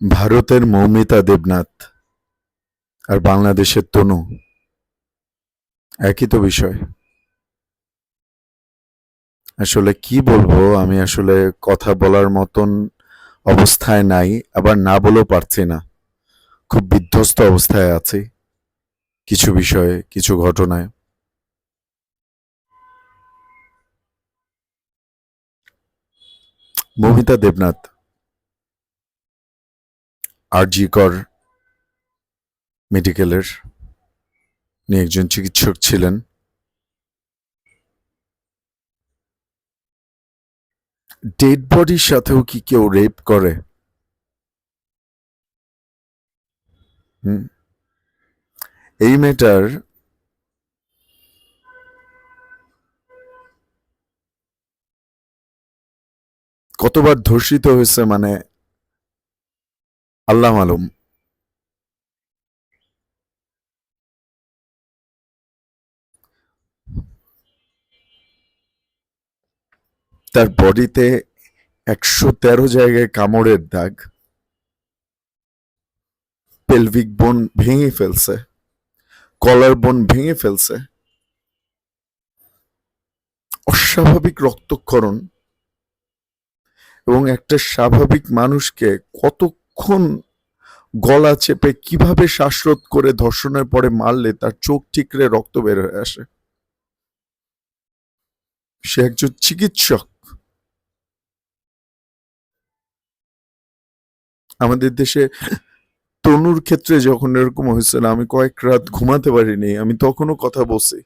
ভারতের মৌমিতা দেবনাথ আর বাংলাদেশের তনু একই তো বিষয়। আসলে কি বলবো, আমি আসলে কথা বলার মতন অবস্থায় নাই, আবার না বলেও পারছি না। খুব বিধ্বস্ত অবস্থায় আছি কিছু বিষয়ে, কিছু ঘটনায়। মৌমিতা দেবনাথ আরজি কর মেডিকেলের উনি একজন চিকিৎসক ছিলেন। ডেড বডির সাথেও কি কেউ রেপ করে? হুম, এই মেয়েটার কতবার ধর্ষিত হয়েছে মানে আল্লাহ মালুম। তার বডিতে ১১৩ জায়গায় কামড়ের দাগ, পেলভিক বোন ভেঙে ফেলছে, কলার বোন ভেঙে ফেলছে, অস্বাভাবিক রক্তক্ষরণ। এবং একটা স্বাভাবিক মানুষকে কতক্ষণ গলা চেপে কিভাবে শ্বাসরোধ করে ধর্ষণের পরে মারলে তার চোখ ঠিকরে রক্ত বের হয়ে আসে? সে একজন চিকিৎসক। আমাদের দেশে তনুর ক্ষেত্রে যখন এরকম হয়েছিল, আমি কয়েক রাত ঘুমাতে পারিনি, আমি তখনও কথা বলছি।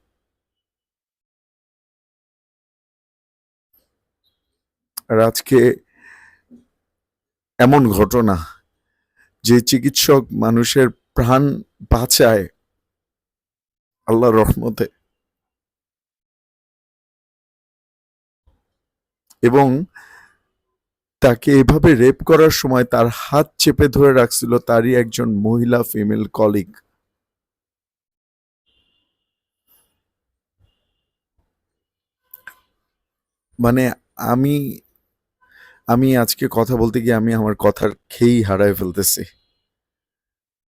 আর আজকে এমন ঘটনা, যে চিকিৎসক মানুষের প্রাণ বাঁচায় আল্লাহর রহমতে, এবং তাকে এভাবে রেপ করার সময় তার হাত চেপে ধরে রাখছিল তারই একজন মহিলা ফিমেল কলিগ। মানে আমি আমি আজকে কথা বলতে গিয়ে আমি আমার কথার খেই হারায় ফেলতেছি।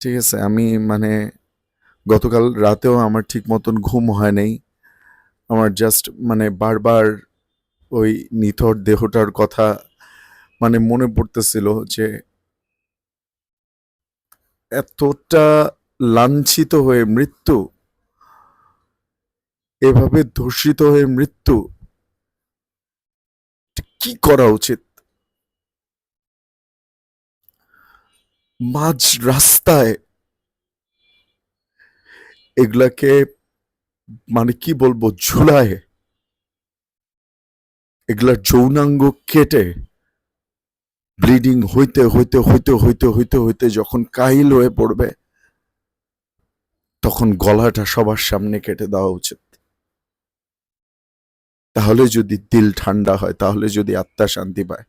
ঠিক আছে, আমি মানে গতকাল রাতেও আমার ঠিক মতন ঘুম হয় নাই। আমার জাস্ট মানে বারবার ওই নিথর দেহটার কথা মানে মনে পড়তেছিল, যে এতটা লাঞ্ছিত হয়ে মৃত্যু, এভাবে ধর্ষিত হয়ে মৃত্যু, কি করা উচিত? মাঝ রাস্তায় এগুলাকে মানে কি বলবো, ঝুলায়, এগুলার যৌনাঙ্গ কেটে ব্লিডিং হইতে হইতে হইতে হইতে হইতে হইতে যখন কাহিল হয়ে পড়বে, তখন গলাটা সবার সামনে কেটে দেওয়া উচিত। তাহলে যদি দিল ঠান্ডা হয়, তাহলে যদি আত্মা শান্তি পায়।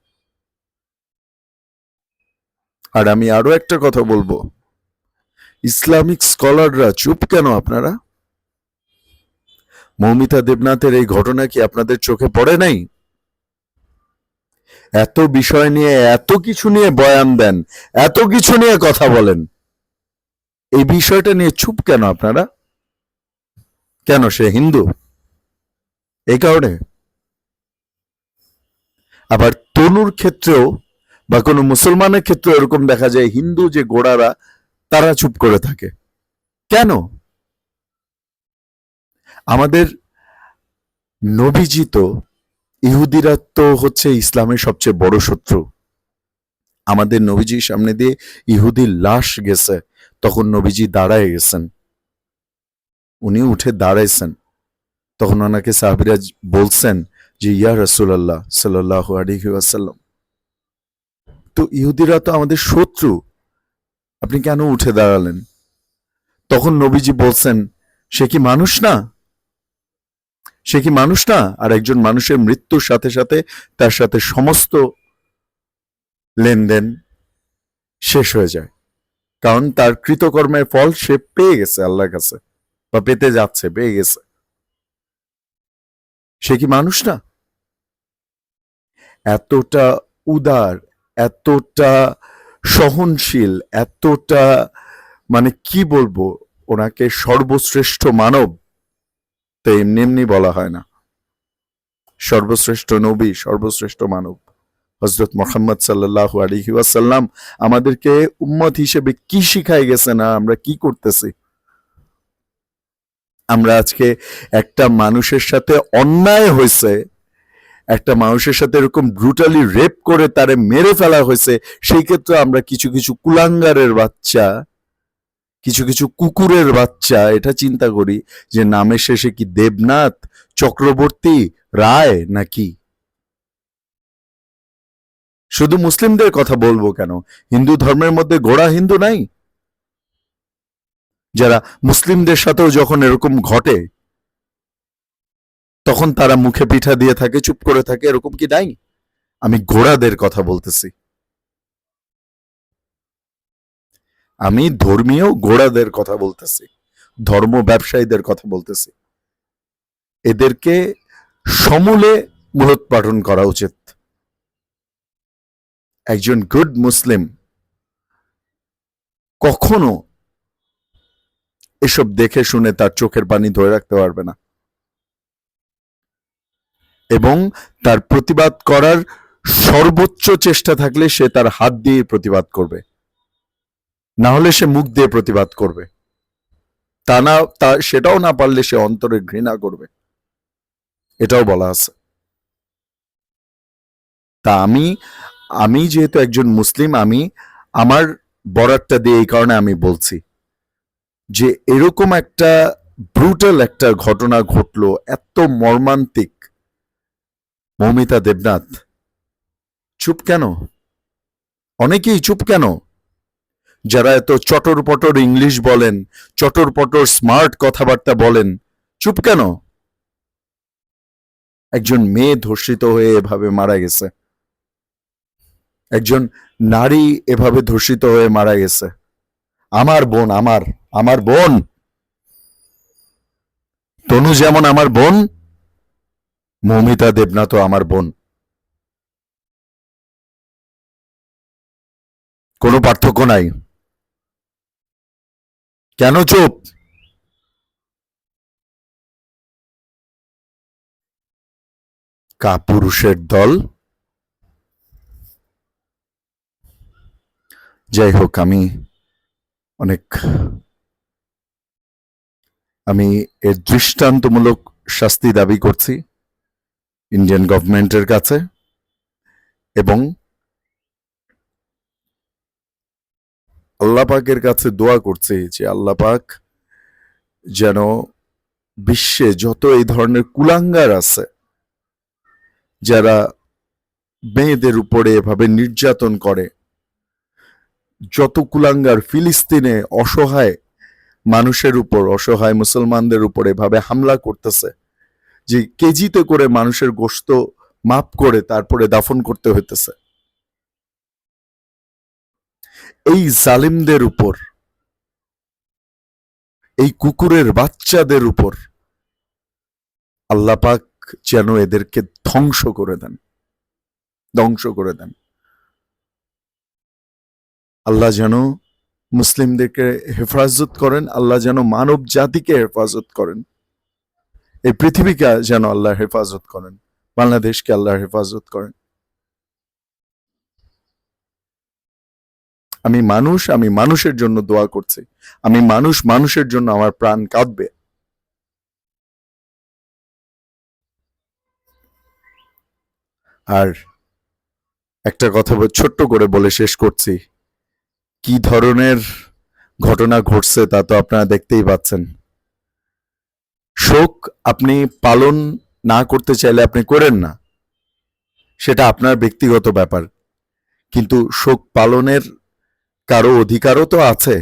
আর আমি আরো একটা কথা বলবো, ইসলামিক স্কলাররা চুপ কেন আপনারা? মৌমিতা দেবনাথের এই ঘটনা কি আপনাদের চোখে পড়ে নাই? এত বিষয় নিয়ে, এত কিছু নিয়ে বয়ান দেন, এত কিছু নিয়ে কথা বলেন, এই বিষয়টা নিয়ে চুপ কেন আপনারা? কেন সে হিন্দু এই কারণে? আবার তনুর ক্ষেত্রেও বা কোনো মুসলমানের ক্ষেত্রেও এরকম দেখা যায়, হিন্দু যে গোড়ারা তারা চুপ করে থাকে কেন? আমাদের নবীজি তো, ইহুদিরা তো হচ্ছে ইসলামের সবচেয়ে বড় শত্রু। আমাদের নবীজির সামনে দিয়ে ইহুদির লাশ গেছে, তখন নবীজি দাঁড়ায় গেছেন, উনি উঠে দাঁড়াইছেন, তখন ওনাকে সাহাবীরা বলছেন যে ইয়া রাসূলুল্লাহ সাল্লাল্লাহু আলাইহি ওয়াসাল্লাম, তো ইহুদিরা তো আমাদের শত্রু, আপনি কেন উঠে দাঁড়ালেন? তখন নবীজি বলছেন, সে কি মানুষ না? সে কি মানুষ না? আর একজন মানুষের মৃত্যুর সাথে সাথে তার সাথে সমস্ত লেনদেন শেষ হয়ে যায়, কারণ তার কৃতকর্মের ফল সে পেয়ে গেছে আল্লাহর কাছে, বা পেতে যাচ্ছে, পেয়ে গেছে। সে কি মানুষ না? এতটা উদার, এতটা সহনশীল, এতটা মানে কি বলবো, ওনাকে সর্বশ্রেষ্ঠ মানব তো এমনি এমনি বলা হয় না। সর্বশ্রেষ্ঠ নবী, সর্বশ্রেষ্ঠ মানব হযরত মুহাম্মদ সাল্লাল্লাহু আলাইহি ওয়াসাল্লাম আমাদেরকে উম্মত হিসেবে কি শিখাই গেছেন আর আমরা কি করতেছি। আমরা আজকে একটা মানুষের সাথে অন্যায় হয়েছে, একটা মানুষের সাথে এরকম ব্রুটালি রেপ করে তারে মেরে ফেলা হয়েছে, সেই ক্ষেত্রে আমরা কিছু কিছু কুলাঙ্গারের বাচ্চা, কিছু কিছু কুকুরের বাচ্চা এটা চিন্তা করি যে নামের শেষে কি দেবনাথ, চক্রবর্তী, রায় নাকি। শুধু মুসলিমদের কথা বলবো কেন, হিন্দু ধর্মের মধ্যে গোড়া হিন্দু নাই? যারা মুসলিমদের সাথেও যখন এরকম ঘটে তখন তারা মুখে পিঠা দিয়ে থাকে, চুপ করে থাকে, এরকম কি নাই? আমি গোড়াদের কথা বলতেছি, আমি ধর্মীয় গোড়াদের কথা বলতেছি, ধর্ম ব্যবসায়ীদের কথা বলতেছি। এদেরকে সমূলে মূলোৎপাটন করা উচিত। একজন গুড মুসলিম কখনো এসব দেখে শুনে তার চোখের পানি ধরে রাখতে পারবে না, এবং তার প্রতিবাদ করার সর্বোচ্চ চেষ্টা থাকলে সে তার হাত দিয়ে প্রতিবাদ করবে, না হলে সে মুখ দিয়ে প্রতিবাদ করবে। সেটাও না পারলে সে অন্তরে ঘৃণা করবে, এটাও বলা আছে। তা আমি যেহেতু একজন মুসলিম, আমি আমার বরাতটা দিয়ে এই কারণে আমি বলছি যে এরকম একটা ব্রুটাল একটা ঘটনা ঘটলো, এত মর্মান্তিক। মৌমিতা দেবনাথ চুপ কেন? অনেকেই চুপ কেন? যারা এত চটর পটর ইংলিশ বলেন, চটর পটর স্মার্ট কথাবার্তা বলেন, চুপ কেন? একজন মেয়ে ধর্ষিত হয়ে এভাবে মারা গেছে, একজন নারী এভাবে ধর্ষিত হয়ে মারা গেছে। আমার বোন, আমার বোন তনু যেমন আমার বোন, মৌমিতা দেবনাথও আমার বোন, কোনো পার্থক্য নাই। কেন চুপ? কাপুরুষের দল। যাই হোক, আমি এর দৃষ্টান্তমূলক শাস্তি দাবি করছি ইন্ডিয়ান গভর্নমেন্টের কাছে, এবং আল্লাহ পাকের কাছে দোয়া করছি যে আল্লাহ পাক যেন বিশ্বে যত এই ধরনের কুলাঙ্গার আছে, যারা মেয়েদের উপরে এভাবে নির্যাতন করে, যত কুলাঙ্গার ফিলিস্তিনে অসহায় মানুষের উপর, অসহায় মুসলমানদের উপর এভাবে হামলা করতেছে, যে কেজিতে করে মানুষের গোশত মাপ করে তারপরে দাফন করতে হইতেছে, এই জালিমদের উপর, এই কুকুরের বাচ্চাদের উপর আল্লাহ পাক যেন এদেরকে ধ্বংস করে দেন। আল্লাহ যেন মুসলিমদেরকে হেফাজত করেন, আল্লাহ যেন মানব জাতিকে হেফাজত করেন, এই পৃথিবীকে যেন আল্লাহ হেফাজত করেন, বাংলাদেশকে আল্লাহ হেফাজত করেন। আমি মানুষের জন্য দোয়া করছি, মানুষের জন্য আমার প্রাণ কাঁদবে। আর একটা কথা ছোট্ট করে বলে শেষ করছি, কি ধরনের ঘটনা ঘটছে তা তো আপনারা দেখতেই পাচ্ছেন। শোক আপনি পালন না করতে চাইলে আপনি করেন না, সেটা আপনার ব্যক্তিগত ব্যাপার, কিন্তু শোক পালনের কারো অধিকারও তো আছে,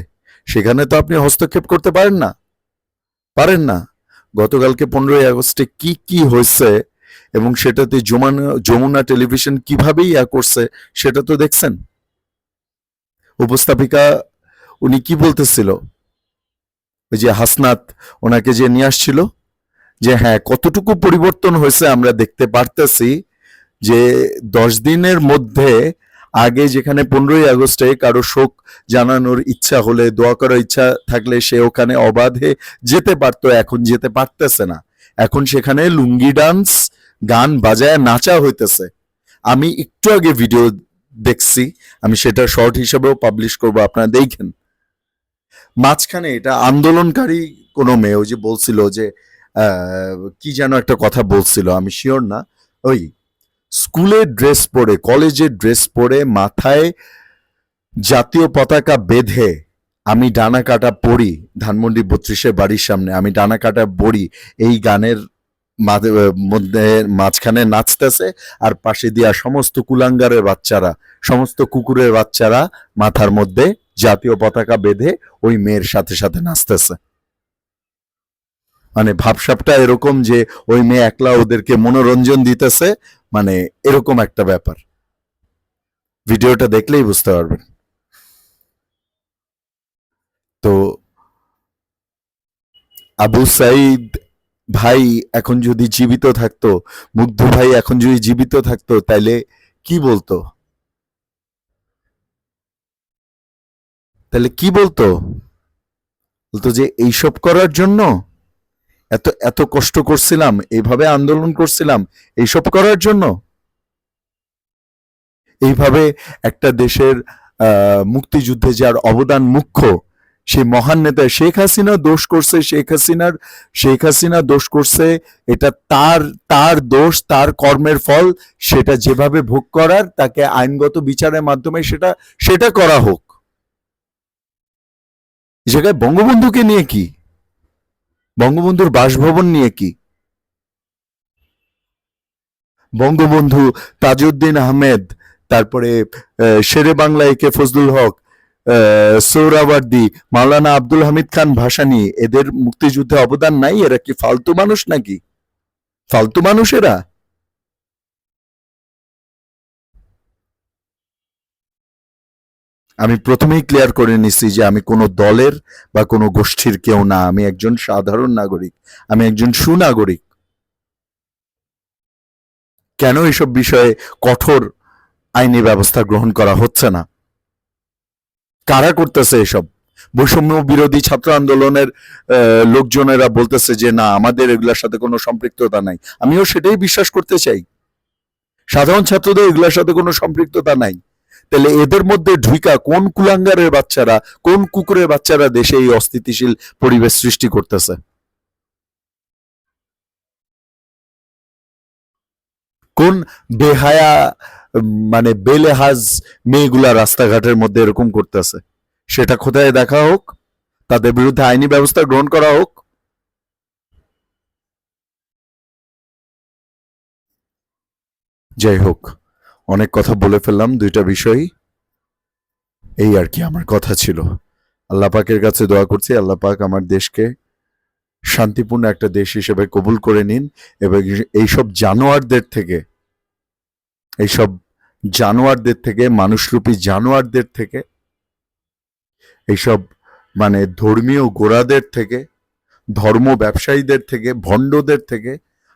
সেখানে তো আপনি হস্তক্ষেপ করতে পারেন না। গতকালকে 15ই আগস্টে কি কি হয়েছে এবং সেটাতে যমুনা টেলিভিশন কিভাবেই করছে সেটা তো দেখছেন। উপস্থাপিকা উনি কি বলতেছিল, ওই যে হাসনাত ওনাকে যে নিয়ে আসছিল, যে হ্যাঁ কতটুকু পরিবর্তন হয়েছে আমরা দেখতে পারতেছি, যে 10 দিনের মধ্যে আগে যেখানে 15ই আগস্টে কারো শোক জানানোর ইচ্ছা হলে, দোয়া করার ইচ্ছা থাকলে সে ওখানে অবাধে যেতে পারতো, এখন যেতে পারতেছে না। এখন সেখানে লুঙ্গি ডান্স, গান বাজায় নাচা হইতেছে। আমি একটু আগে ভিডিও দেখছি, আমি সেটা শর্ট হিসেবেও পাবলিশ করবো, আপনারা দেখেন। মাঝখানে এটা আন্দোলনকারী কোনো মেয়ে, ওই যে বলছিল যে কি যেন একটা কথা বলছিল, আমি শিওর না, ওই স্কুলের ড্রেস পরে, কলেজের ড্রেস পরে, মাথায় জাতীয় পতাকা বেঁধে, আমি ডানা কাটা পড়ি, ধানমন্ডি 32-এর বাড়ির সামনে আমি ডানা কাটা পড়ি, এই গানের মধ্যে মাঝখানে নাচতেছে, আর পাশে দিয়া সমস্ত কুলাঙ্গারের বাচ্চারা, সমস্ত কুকুরের বাচ্চারা মাথার মধ্যে জাতীয় পতাকা বেঁধে ওই মেয়ের সাথে সাথে নাচতেছে। মানে ভাবসাবটা এরকম যে ওই মেয়ে একলা ওদেরকে মনোরঞ্জন দিতেছে, মানে এরকম একটা ব্যাপার। ভিডিওটা দেখলেই বুঝতে পারবেন। তো আবু সাইদ ভাই এখন যদি জীবিত থাকতো, মুগ্ধ ভাই এখন যদি জীবিত থাকতো, তাইলে কি বলতো? তাহলে কি বলতো? বলতো যে এইসব করার জন্য এত এত কষ্ট করছিলাম, এইভাবে আন্দোলন করছিলাম এইসব করার জন্য। এইভাবে একটা দেশের মুক্তিযুদ্ধে যার অবদান মুখ্য, সেই মহান নেতা শেখ হাসিনা দোষ করছে, শেখ হাসিনা দোষ করছে, এটা তার তার দোষ, তার কর্মের ফল, সেটা যেভাবে ভোগ করার, তাকে আইনগত বিচারের মাধ্যমে সেটা সেটা করা হোক। এই জায়গায় বঙ্গবন্ধুকে নিয়ে কি, বঙ্গবন্ধুর বাসভবন নিয়ে কি, বঙ্গবন্ধু, তাজউদ্দিন আহমেদ, তারপরে শেরে বাংলা একে ফজলুল হক, সোহরাওয়ার্দী, মাওলানা আব্দুল হামিদ খান ভাসানী, এদের মুক্তিযুদ্ধে অবদান নাই? এরা কি ফালতু মানুষ নাকি? ফালতু মানুষ এরা? আমি প্রথমেই ক্লিয়ার করে নিছি যে আমি কোনো দলের বা কোনো গোষ্ঠীর কেউ না, আমি একজন সাধারণ নাগরিক, আমি একজন সুনাগরিক। কেন এসব বিষয়ে কঠোর আইনি ব্যবস্থা গ্রহণ করা হচ্ছে না? কারা করতেছে এসব? বৈষম্য বিরোধী ছাত্র আন্দোলনের লোকজনেরা বলতেছে যে না, আমাদের এগুলোর সাথে কোনো সম্পৃক্ততা নাই। আমিও সেটাই বিশ্বাস করতে চাই, সাধারণ ছাত্রদের এগুলোর সাথে কোনো সম্পৃক্ততা নাই। তাহলে এদের মধ্যে ঢুইকা কোন কুলাঙ্গারের বাচ্চারা, কোন কুকুরের বাচ্চারা দেশে এই অস্থিতিশীল পরিবেশ সৃষ্টি করতেছে? কোন বেহায়া মানে বেলেহাজ মেয়েগুলা রাস্তাঘাটের মধ্যে এরকম করতেছে? সেটা কোথায় দেখা হোক, তাদের বিরুদ্ধে আইনি ব্যবস্থা গ্রহণ করা হোক। যাই হোক, অনেক কথা বলে ফেললাম দুইটা বিষয়, এই আর কি আমার কথা ছিল। আল্লাহ পাকের কাছে দোয়া করছি, আল্লাহ পাক আমার দেশকে শান্তিপূর্ণ একটা দেশ হিসেবে কবুল করে নিন, এবং এইসব জানোয়ারদের থেকে, এইসব জানোয়ারদের থেকে, মানুষরূপী জানোয়ারদের থেকে, এইসব মানে ধর্মীয় গোড়াদের থেকে, ধর্ম ব্যবসায়ীদের থেকে, ভণ্ডদের থেকে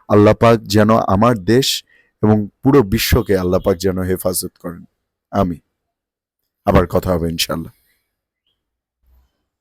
আল্লাহ পাক যেন আমার দেশ এবং পুরো বিশ্বকে আল্লাহ পাক যেন হেফাজত করেন। আমি আবার কথা হবে ইনশাল্লাহ।